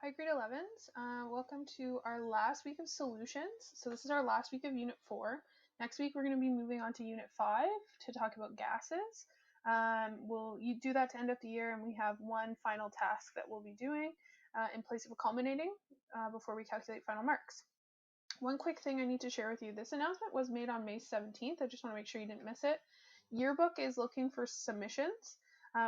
Hi, grade 11s. Welcome to our last week of solutions. So this is our last week of Unit 4. Next week we're going to be moving on to Unit 5 to talk about gases. You do that to end up the year, and we have one final task that we'll be doing in place of a culminating before we calculate final marks. One quick thing I need to share with you. This announcement was made on May 17th. I just want to make sure you didn't miss it. Yearbook is looking for submissions.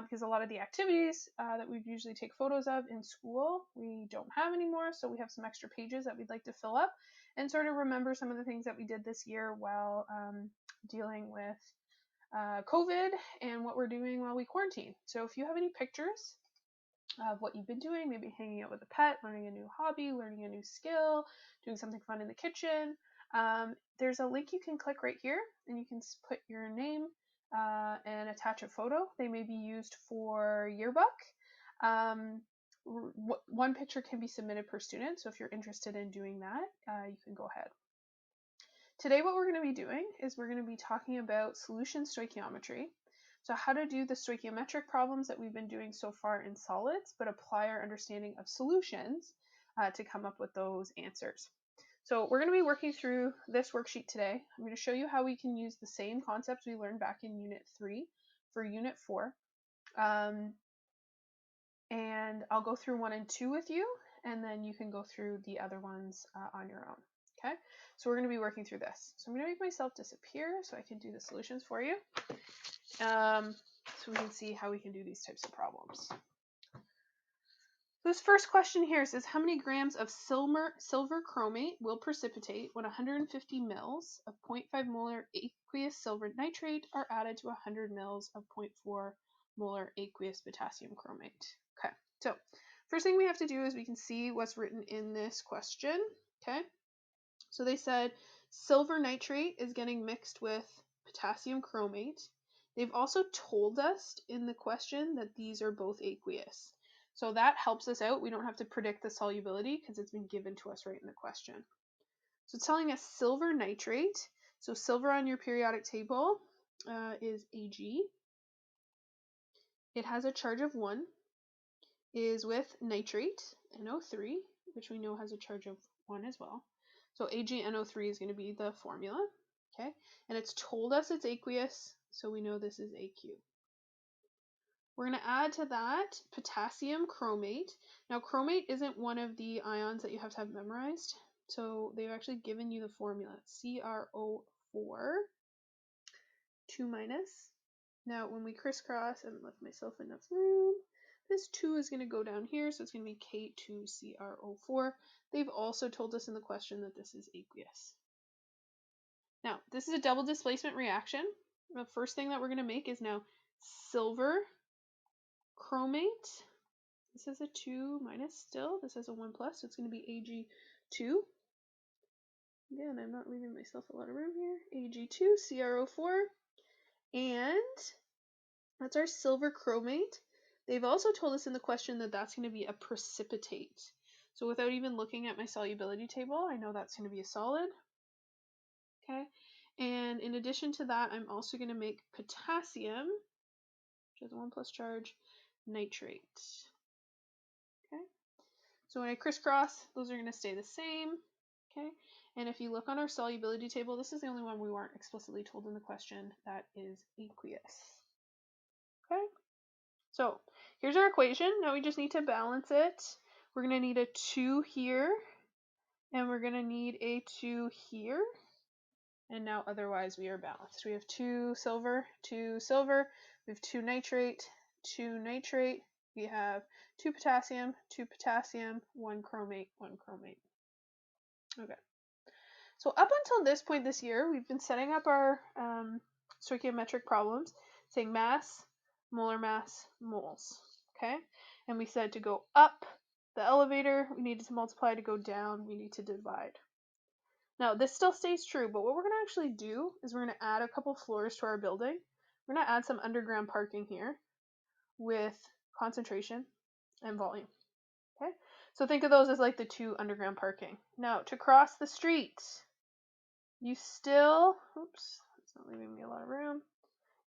Because a lot of the activities that we usually take photos of in school, we don't have anymore, so we have some extra pages that we'd like to fill up and sort of remember some of the things that we did this year while dealing with COVID and what we're doing while we quarantine. So if you have any pictures of what you've been doing, maybe hanging out with a pet, learning a new hobby, learning a new skill, doing something fun in the kitchen, there's a link you can click right here, and you can put your name and attach a photo. They may be used for yearbook. One picture can be submitted per student, so if you're interested in doing that, you can go ahead. Today what we're going to be doing is we're going to be talking about solution stoichiometry. So how to do the stoichiometric problems that we've been doing so far in solids, but apply our understanding of solutions to come up with those answers. So we're going to be working through this worksheet today. I'm going to show you how we can use the same concepts we learned back in Unit 3 for Unit 4. And I'll go through 1 and 2 with you, and then you can go through the other ones on your own. Okay, so we're going to be working through this. So I'm going to make myself disappear so I can do the solutions for you. So we can see how we can do these types of problems. This first question here says, how many grams of silver chromate will precipitate when 150 mils of 0.5 molar aqueous silver nitrate are added to 100 mils of 0.4 molar aqueous potassium chromate? Okay, so first thing we have to do is we can see what's written in this question. Okay, so they said silver nitrate is getting mixed with potassium chromate. They've also told us in the question that these are both aqueous. So that helps us out. We don't have to predict the solubility because it's been given to us right in the question. So it's telling us silver nitrate. So silver on your periodic table is Ag. It has a charge of 1, is with nitrate, NO3, which we know has a charge of 1 as well. So AgNO3 is going to be the formula. Okay, and it's told us it's aqueous, so we know this is AQ. We're going to add to that potassium chromate. Now, chromate isn't one of the ions that you have to have memorized, so they've actually given you the formula. CrO4, 2 minus. Now, when we crisscross and left myself enough room, this 2 is going to go down here, so it's going to be K2CrO4. They've also told us in the question that this is aqueous. Now, this is a double displacement reaction. The first thing that we're going to make is now silver chromate. This is a 2 minus still. This is a 1 plus, so it's going to be Ag2. Again, I'm not leaving myself a lot of room here. Ag2CrO4. And that's our silver chromate. They've also told us in the question that that's going to be a precipitate. So without even looking at my solubility table, I know that's going to be a solid. Okay, and in addition to that, I'm also going to make potassium, which has a 1 plus charge, nitrate. Okay, so when I crisscross, those are going to stay the same. Okay, and if you look on our solubility table, this is the only one we weren't explicitly told in the question that is aqueous. Okay, so here's our equation. Now we just need to balance it. We're going to need a 2 here, and we're going to need a 2 here. And now otherwise we are balanced. We have 2 silver, 2 silver. We have 2 nitrate, 2 nitrate. We have 2 potassium, 2 potassium, 1 chromate, 1 chromate. Okay. So up until this point this year, we've been setting up our stoichiometric problems, saying mass, moles. Okay? And we said to go up the elevator, we needed to multiply. To go down, we need to divide. Now, this still stays true, but what we're going to actually do is we're going to add a couple floors to our building. We're going to add some underground parking here with concentration and volume. Okay, so think of those as like the 2 underground parking. Now, to cross the street, you still, oops, it's not leaving me a lot of room.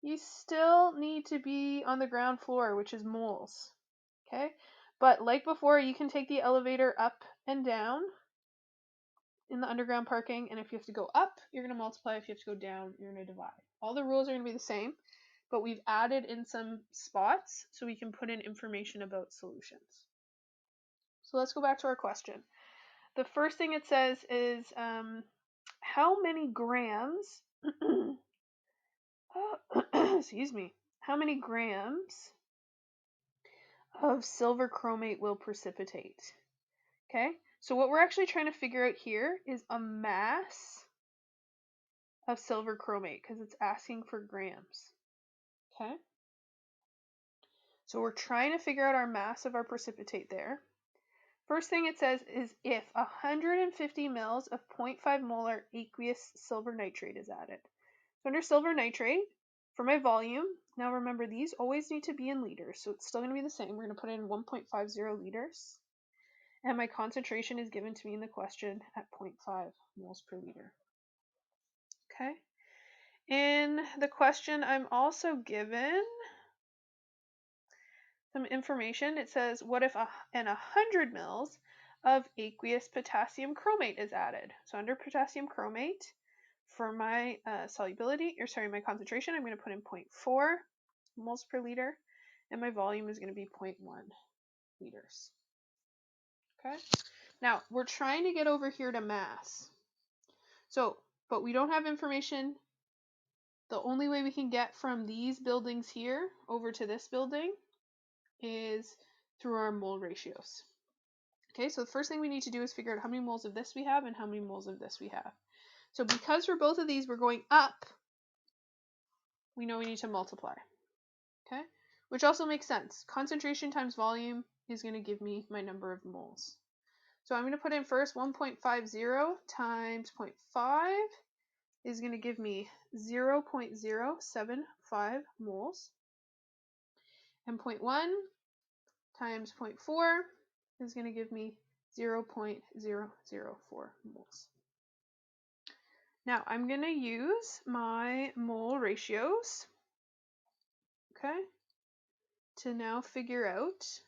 You still need to be on the ground floor, which is moles. Okay, But like before, you can take the elevator up and down in the underground parking, and if you have to go up, you're going to multiply. If you have to go down, you're going to divide. All the rules are going to be the same, but we've added in some spots so we can put in information about solutions. So let's go back to our question. The first thing it says is how many grams excuse me, how many grams of silver chromate will precipitate? Okay, so what we're actually trying to figure out here is a mass of silver chromate because it's asking for grams. Okay, so we're trying to figure out our mass of our precipitate there. First thing it says is if 150 mils of 0.5 molar aqueous silver nitrate is added. So under silver nitrate, for my volume, now remember these always need to be in liters, so it's still going to be the same. We're going to put in 1.50 liters. And my concentration is given to me in the question at 0.5 moles per liter. Okay. In the question, I'm also given some information. It says, what if 100 mils of aqueous potassium chromate is added? So under potassium chromate, for my my concentration, I'm going to put in 0.4 moles per liter, and my volume is going to be 0.1 liters. Okay. Now, we're trying to get over here to mass. So, but we don't have information. The only way we can get from these buildings here over to this building is through our mole ratios. Okay, so the first thing we need to do is figure out how many moles of this we have and how many moles of this we have. So because for both of these we're going up, we know we need to multiply. Okay, which also makes sense. Concentration times volume is going to give me my number of moles. So I'm going to put in first 1.50 times 0.5 is going to give me 0.075 moles. And 0.1 times 0.4 is going to give me 0.004 moles. Now I'm going to use my mole ratios, okay, to now figure out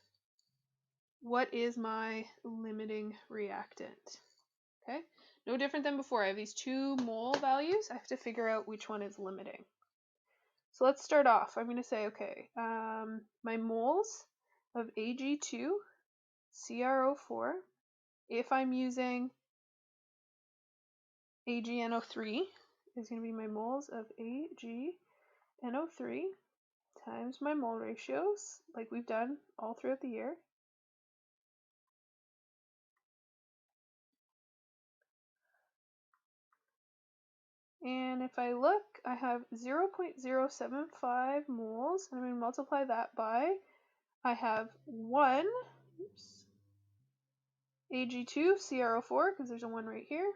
what is my limiting reactant. Okay, no different than before. I have these two mole values. I have to figure out which one is limiting. So let's start off. I'm going to say, okay, my moles of Ag2CrO4, if I'm using AgNO3, is going to be my moles of AgNO3 times my mole ratios, like we've done all throughout the year. And if I look, I have 0.075 moles, and I'm going to multiply that by, I have 1 Ag2CrO4, because there's a 1 right here,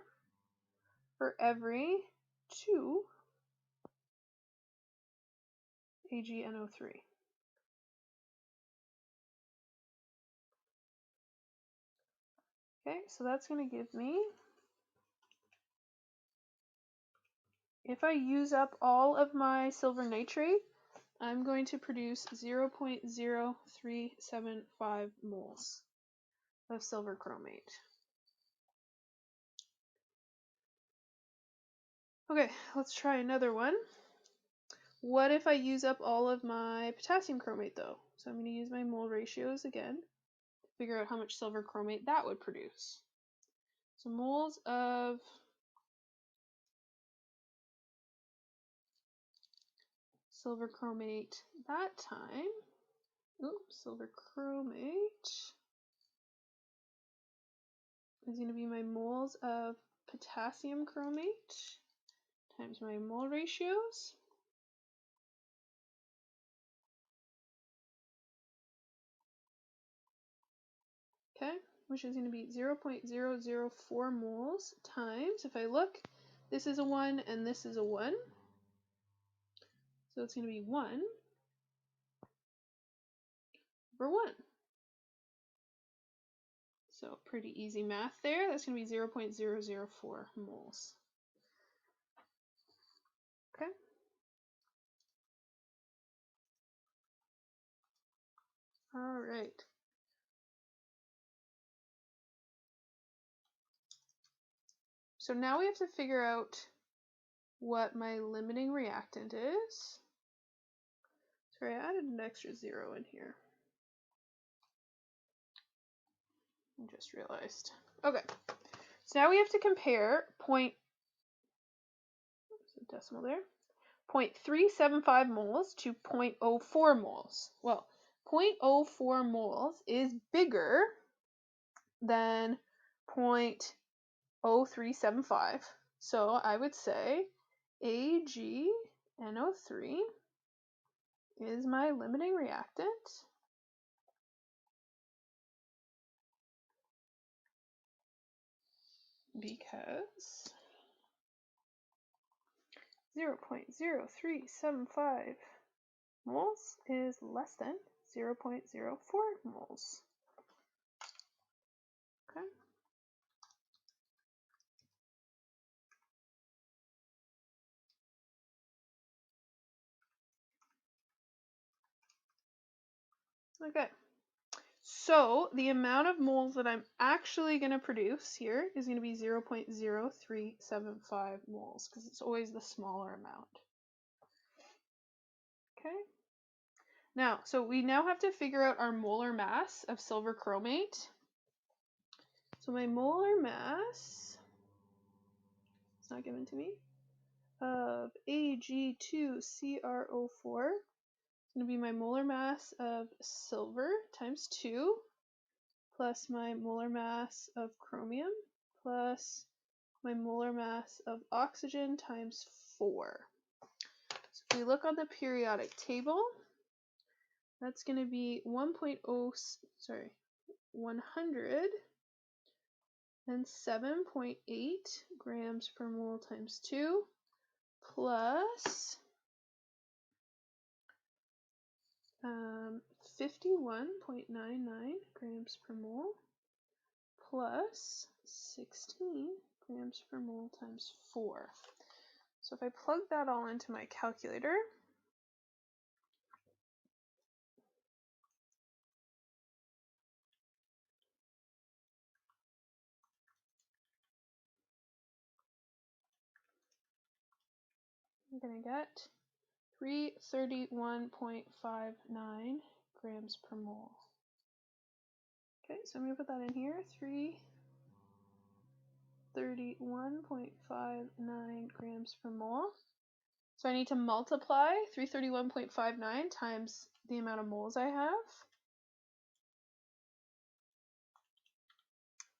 for every 2 AgNO3. Okay, so that's going to give me, if I use up all of my silver nitrate, I'm going to produce 0.0375 moles of silver chromate. Okay, let's try another one. What if I use up all of my potassium chromate though? So I'm going to use my mole ratios again to figure out how much silver chromate that would produce. So moles of silver chromate that time, silver chromate is going to be my moles of potassium chromate times my mole ratios. Okay, which is going to be 0.004 moles times, if I look, this is a 1 and this is a 1. So it's going to be 1 over 1. So pretty easy math there. That's going to be 0.004 moles. Okay. All right. So now we have to figure out what my limiting reactant is. Sorry, I added an extra 0 in here. I just realized. Okay, so now we have to compare decimal there, 0.375 moles to 0.04 moles. Well, 0.04 moles is bigger than 0.0375. So I would say AgNO3 is my limiting reactant because 0.0375 moles is less than 0.04 moles. Okay. Okay. So the amount of moles that I'm actually going to produce here is going to be 0.0375 moles because it's always the smaller amount. Okay. Now, so we now have to figure out our molar mass of silver chromate. So my molar mass, it's not given to me, of Ag2CrO4 is going to be my molar mass of silver times 2 plus my molar mass of chromium plus my molar mass of oxygen times 4. So if we look on the periodic table, that's going to be 107.8 grams per mole times 2 plus 51.99 grams per mole plus 16 grams per mole times 4. So if I plug that all into my calculator, I'm going to get 331.59 grams per mole. Okay, so I'm going to put that in here, 331.59 grams per mole. So I need to multiply 331.59 times the amount of moles I have.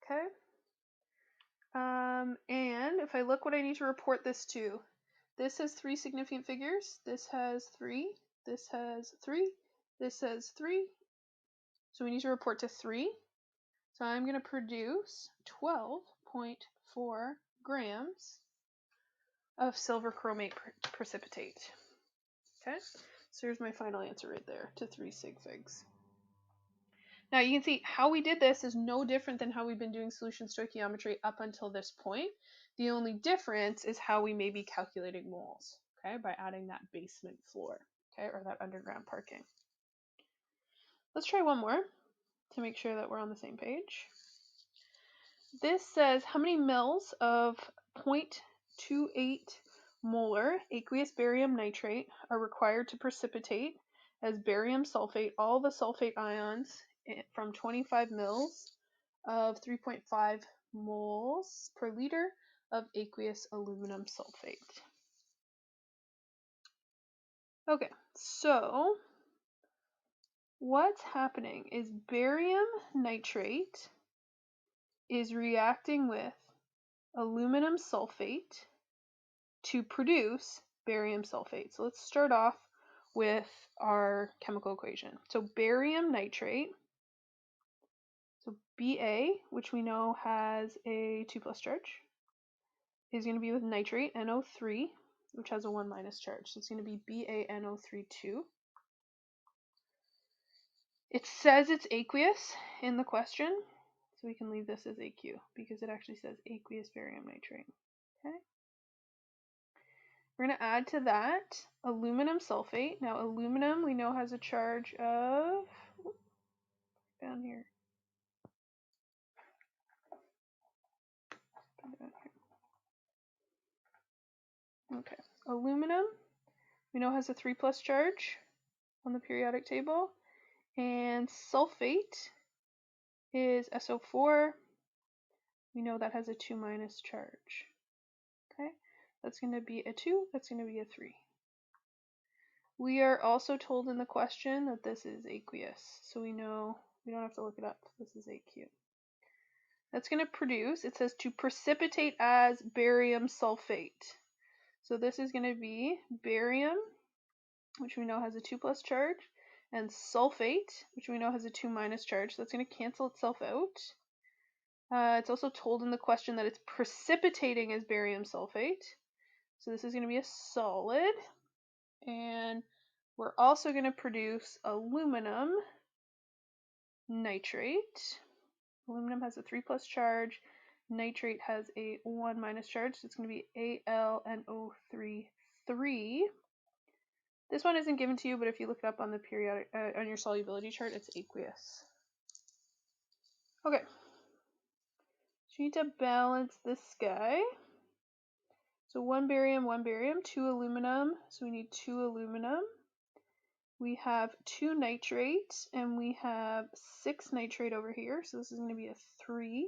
Okay. And if I look what I need to report this to, this has 3 significant figures, this has 3, this has 3, this has 3. So we need to report to 3. So I'm going to produce 12.4 grams of silver chromate precipitate. Okay, so here's my final answer right there to 3 sig figs. Now you can see how we did this is no different than how we've been doing solution stoichiometry up until this point. The only difference is how we may be calculating moles, okay, by adding that basement floor, okay, or that underground parking. Let's try one more to make sure that we're on the same page. This says how many mils of 0.28 molar aqueous barium nitrate are required to precipitate as barium sulfate all the sulfate ions from 25 mils of 3.5 moles per liter of aqueous aluminum sulfate. Okay, so what's happening is barium nitrate is reacting with aluminum sulfate to produce barium sulfate. So let's start off with our chemical equation. So barium nitrate, so Ba, which we know has a 2+ charge, is going to be with nitrate, NO3, which has a 1- charge. So it's going to be BaNO3 It says it's aqueous in the question, so we can leave this as AQ because it actually says aqueous barium nitrate. Okay. We're going to add to that aluminum sulfate. Now aluminum we know has a charge of, down here. Okay, aluminum, we know has a 3+ charge on the periodic table, and sulfate is SO4. We know that has a 2- charge. Okay, that's going to be a 2, that's going to be a 3. We are also told in the question that this is aqueous, so we know we don't have to look it up. This is AQ. That's going to produce, it says to precipitate as barium sulfate. So this is going to be barium, which we know has a 2+ charge, and sulfate, which we know has a 2- charge. So that's going to cancel itself out. It's also told in the question that it's precipitating as barium sulfate. So this is going to be a solid. And we're also going to produce aluminum nitrate. Aluminum has a 3+ charge. Nitrate has a 1- charge. So it's going to be AlNO3 3. This one isn't given to you, but if you look it up on the periodic on your solubility chart, it's aqueous. Okay. So you need to balance this guy. So 1 barium, 2 aluminum. So we need 2 aluminum. We have 2 nitrate, and we have 6 nitrate over here. So this is going to be a 3.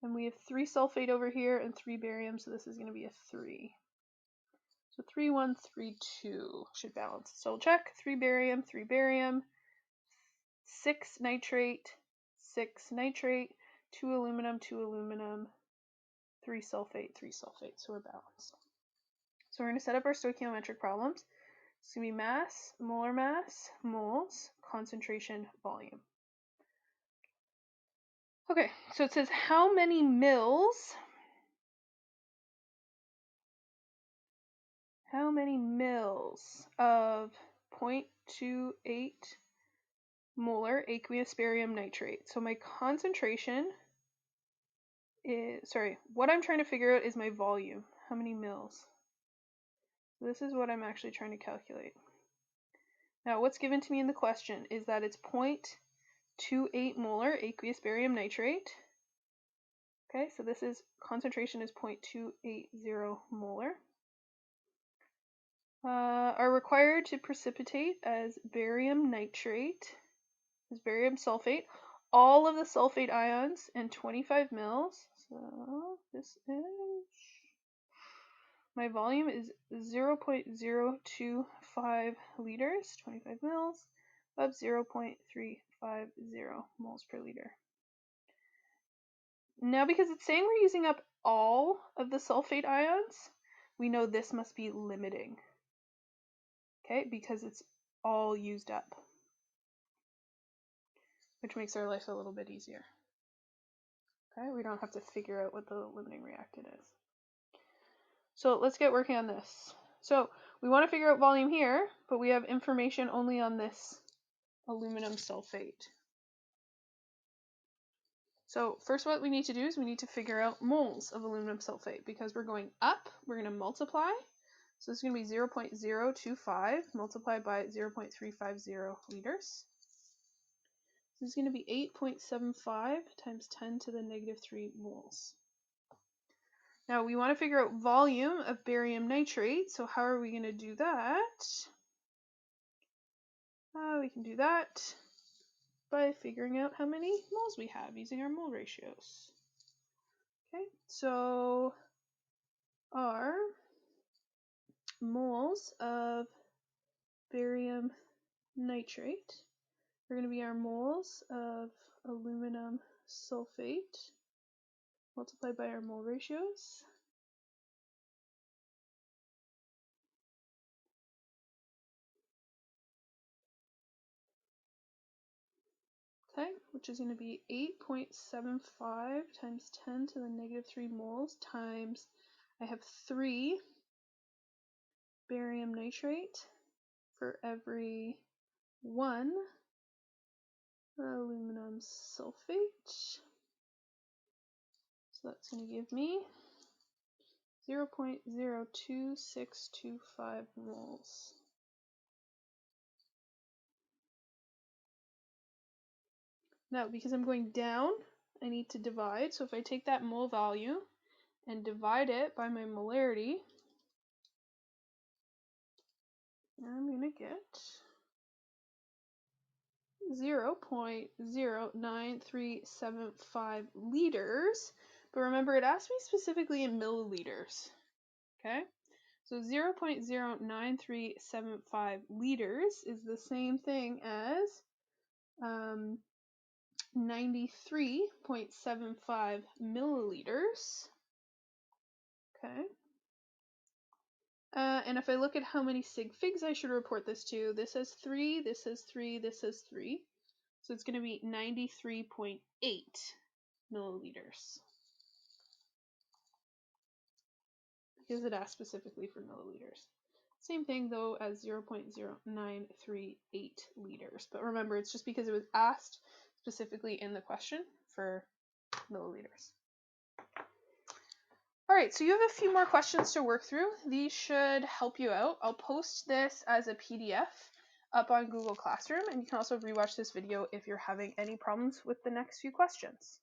And we have 3 sulfate over here and 3 barium. So this is going to be a 3. So 3, 1, 3, 2 should balance. So we'll check 3 barium, 6 nitrate, 6 nitrate, 2 aluminum, 2 aluminum, 3 sulfate, 3 sulfate. So we're balanced. So we're going to set up our stoichiometric problems. It's going to be mass, molar mass, moles, concentration, volume. Okay, so it says how many mils of 0.28 molar aqueous barium nitrate. So my concentration is, what I'm trying to figure out is my volume. How many mils? So this is what I'm actually trying to calculate. Now what's given to me in the question is that it's 0.28 molar aqueous barium nitrate. Okay, so this is concentration is 0.280 molar. Are required to precipitate as barium nitrate, as barium sulfate, all of the sulfate ions in 25 mils. So this is, my volume is 0.025 liters, 25 mils of 0.350 moles per liter. Now, because it's saying we're using up all of the sulfate ions, we know this must be limiting. Okay, because it's all used up, which makes our life a little bit easier. Okay, we don't have to figure out what the limiting reactant is. So let's get working on this. So we want to figure out volume here, but we have information only on this aluminum sulfate. So first what we need to do is we need to figure out moles of aluminum sulfate. Because we're going up, we're going to multiply. So it's going to be 0.025 multiplied by 0.350 liters. This is going to be 8.75 times 10 to the negative 3 moles. Now we want to figure out volume of barium nitrate. So how are we going to do that? We can do that by figuring out how many moles we have using our mole ratios. Okay, so our moles of barium nitrate are going to be our moles of aluminum sulfate multiplied by our mole ratios. Okay, which is going to be 8.75 times 10 to the negative 3 moles times, I have 3 barium nitrate for every 1 aluminum sulfate. So that's going to give me 0.02625 moles. Now, because I'm going down, I need to divide. So if I take that mole value and divide it by my molarity, I'm going to get 0.09375 liters, but remember it asked me specifically in milliliters, okay? So 0.09375 liters is the same thing as 93.75 milliliters, okay? And if I look at how many sig figs I should report this to, this has 3, this has 3, this has 3. So it's going to be 93.8 milliliters. Because it asked specifically for milliliters. Same thing though as 0.0938 liters. But remember, it's just because it was asked specifically in the question for milliliters. Alright, so you have a few more questions to work through. These should help you out. I'll post this as a PDF up on Google Classroom, and you can also rewatch this video if you're having any problems with the next few questions.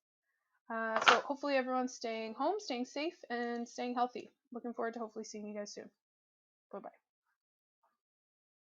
So hopefully everyone's staying home, staying safe, and staying healthy. Looking forward to hopefully seeing you guys soon. Bye-bye.